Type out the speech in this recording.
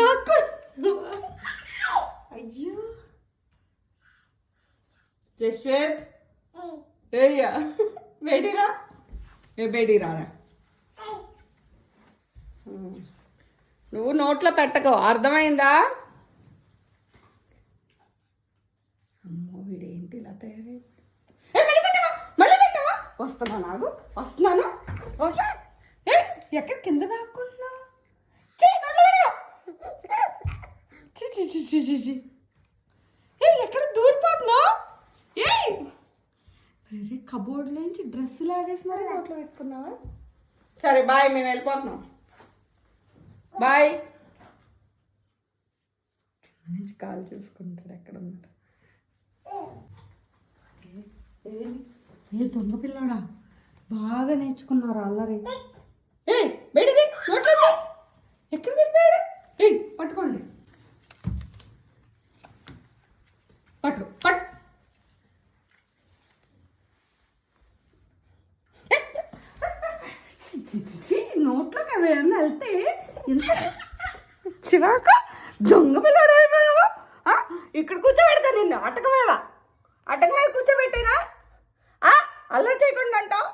దాక్కు. అయ్యో జశ్వేత్ ఏయ్యా బేడీరా, ఏ బేడీరా. నువ్వు నోట్లో పెట్టకో, అర్థమైందా? అమ్మో వీడేంటి ఇలా తయారై. మళ్ళీ పెట్టావా? వస్తున్నా, నాకు వస్తున్నాను. వస్తా. ఎక్కడ కింద దాక్కుంటున్నావు? ఎక్కడ దూరిపోతున్నావు? వేరే కబోర్డ్లోంచి డ్రెస్ లాగేసి మరి నోట్లో పెట్టుకున్నావా? సరే బాయ్, మేము వెళ్ళిపోతున్నాం. బాయ్. నుంచి కాల్ చూసుకుంటాడు ఎక్కడ ఉన్నాడు. ఏ దొంగ పిల్లాడా, బాగా నేర్చుకున్నారు అల్లరి. బయటిది నోట్లో ఎక్కడ వెళ్ళిపోయాడు? పట్టుకోండి, పట్టు పట్టు. నోట్లోకి అవి ఏమన్నా వెళ్తే ఎంత చిరాక. దొంగ పిల్లాడు అయిపోయావు. ఇక్కడ కూర్చోబెడతా నిన్ను, అటక మీద కూర్చోబెట్టినా అల్లరి చేయకుండా అంటావు.